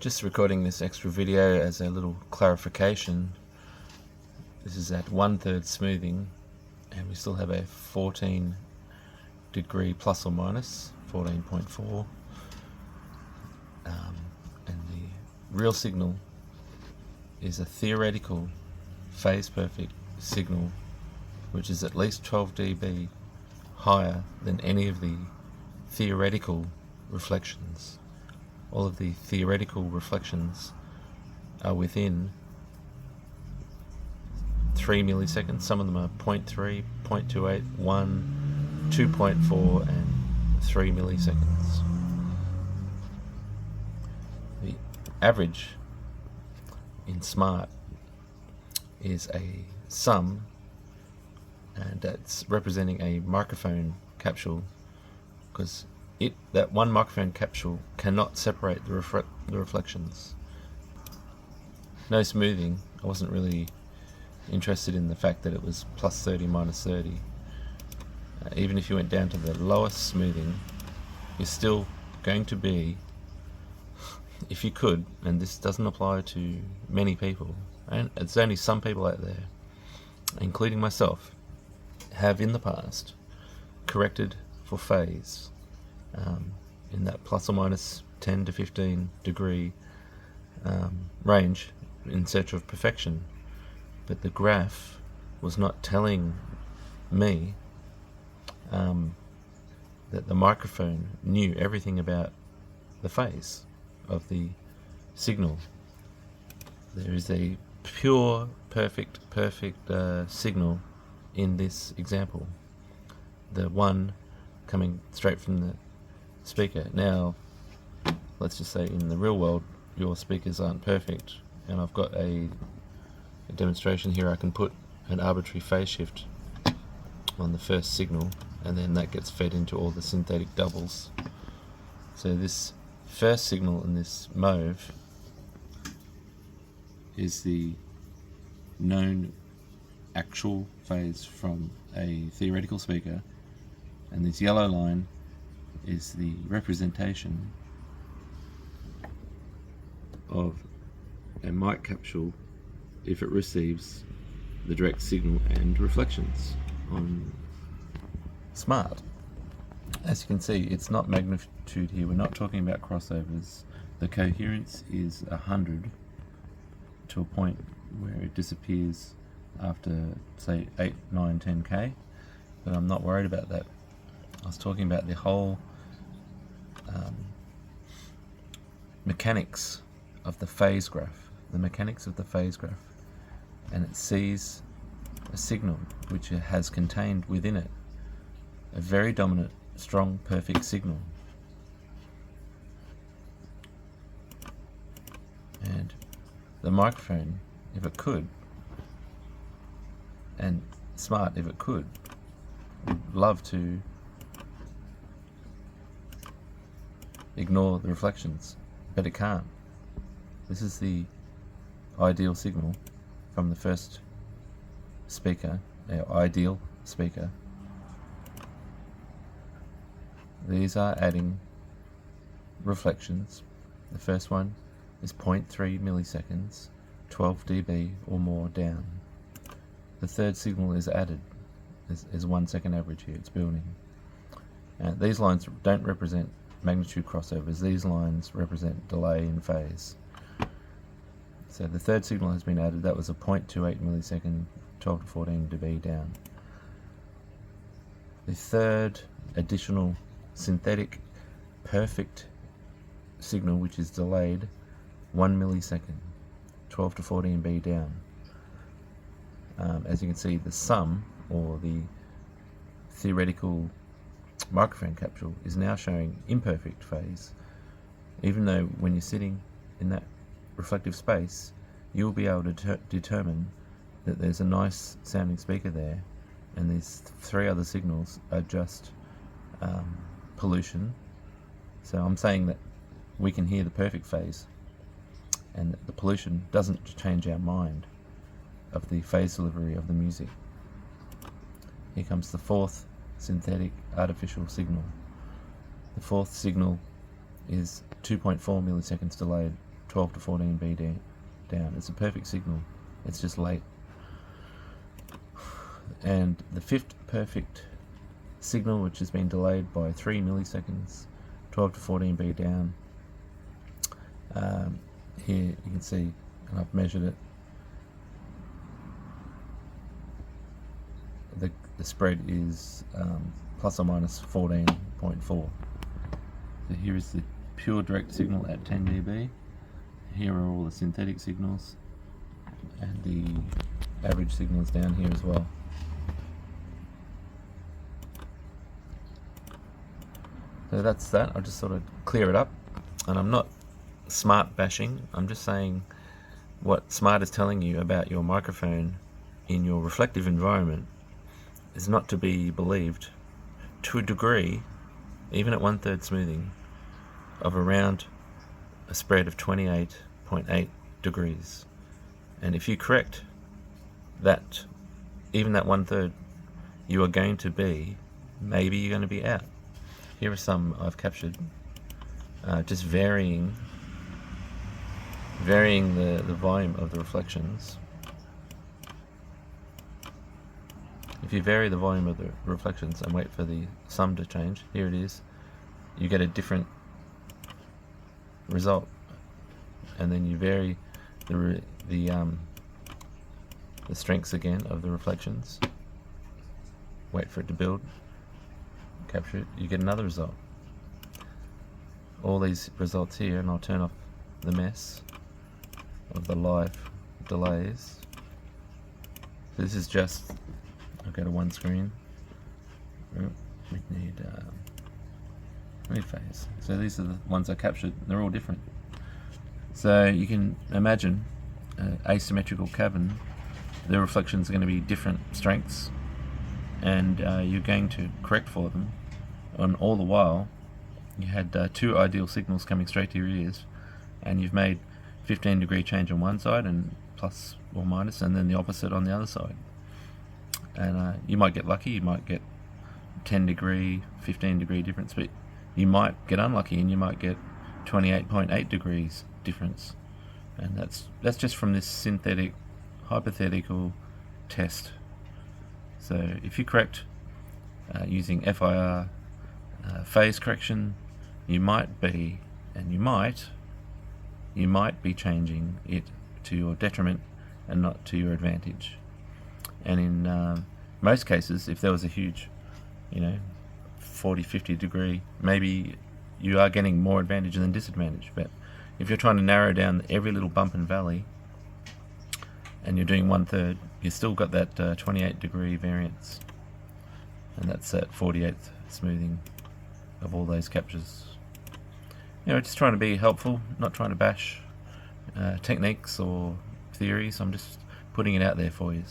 Just recording this extra video as a little clarification. This is at 1/3 smoothing, and we still have a 14 degree plus or minus 14.4, and the real signal is a theoretical phase perfect signal, which is at least 12 dB higher than any of the theoretical reflections. All of the theoretical reflections are within 3 milliseconds. Some of them are 0.3, 0.28, 1, 2.4 and 3 milliseconds. The average in Smaart is a sum, and that's representing a microphone capsule, because that one microphone capsule cannot separate the reflections. No smoothing. I wasn't really interested in the fact that it was plus 30, minus 30. Even if you went down to the lowest smoothing, you're still going to be, if you could, and this doesn't apply to many people, and it's only some people out there, including myself, have in the past corrected for phase in that plus or minus 10 to 15 degree range in search of perfection. But the graph was not telling me that the microphone knew everything about the phase of the signal. There is a pure, perfect signal in this example. The one coming straight from the speaker. Now, let's just say in the real world, your speakers aren't perfect, and I've got a demonstration here. I can put an arbitrary phase shift on the first signal, and then that gets fed into all the synthetic doubles. So this first signal in this mauve is the known actual phase from a theoretical speaker, and this yellow line is the representation of a mic capsule if it receives the direct signal and reflections on Smaart. As you can see, it's not magnitude here. We're not talking about crossovers. The coherence is 100 to a point where it disappears after, say, 8, 9, 10K, but I'm not worried about that. I was talking about the whole mechanics of the phase graph, and it sees a signal which has contained within it a very dominant, strong, perfect signal. And the microphone, if it could, and Smaart, if it could, would love to ignore the reflections, but it can't. This is the ideal signal from the first speaker, our ideal speaker. These are adding reflections. The first one is 0.3 milliseconds, 12 dB or more down. The third signal is added, is 1 second average here, it's building. These lines don't represent magnitude crossovers, these lines represent delay in phase. So the third signal has been added. That was a 0.28 millisecond, 12 to 14 dB down. The third additional synthetic perfect signal, which is delayed 1 millisecond, 12 to 14 dB down. As you can see, the sum, or the theoretical microphone capsule, is now showing imperfect phase, even though when you're sitting in that reflective space, you'll be able to determine that there's a nice sounding speaker there, and these three other signals are just pollution. So I'm saying that we can hear the perfect phase, and the pollution doesn't change our mind of the phase delivery of the music. Here comes the fourth synthetic artificial signal. The fourth signal is 2.4 milliseconds delayed, 12 to 14B down. It's a perfect signal. It's just late. And the fifth perfect signal, which has been delayed by 3 milliseconds, 12 to 14B down. Here you can see, and I've measured it, the spread is plus or minus 14.4. So here is the pure direct signal at 10 dB. Here are all the synthetic signals, and the average signal is down here as well. So that's that. I'll just sort of clear it up, and I'm not Smaart bashing. I'm just saying what Smaart is telling you about your microphone in your reflective environment is not to be believed to a degree, even at 1/3 smoothing, of around a spread of 28.8 degrees. And if you correct that, even that 1/3, you are going to be, maybe you're going to be out. Here are some I've captured, just varying the volume of the reflections. If you vary the volume of the reflections and wait for the sum to change, here it is, you get a different result. And then you vary the strengths again of the reflections, wait for it to build, capture it, you get another result. All these results here, and I'll turn off the mess of the live delays. So this is just, I'll go to one screen. We need phase. So these are the ones I captured. They're all different. So you can imagine asymmetrical cavern. The reflections are going to be different strengths, and you're going to correct for them. And all the while, you had two ideal signals coming straight to your ears, and you've made 15-degree change on one side and plus or minus, and then the opposite on the other side. And you might get lucky, you might get 10-degree, 15-degree difference, but you might get unlucky and you might get 28.8 degrees difference. And that's just from this synthetic hypothetical test. So if you correct using FIR phase correction, you might be changing it to your detriment and not to your advantage. And in most cases, if there was a huge, 40-50 degree, maybe you are getting more advantage than disadvantage. But if you're trying to narrow down every little bump and valley, and you're doing 1/3, you still got that 28-degree variance, and that's at 48th smoothing of all those captures. Just trying to be helpful, not trying to bash techniques or theories. I'm just putting it out there for you.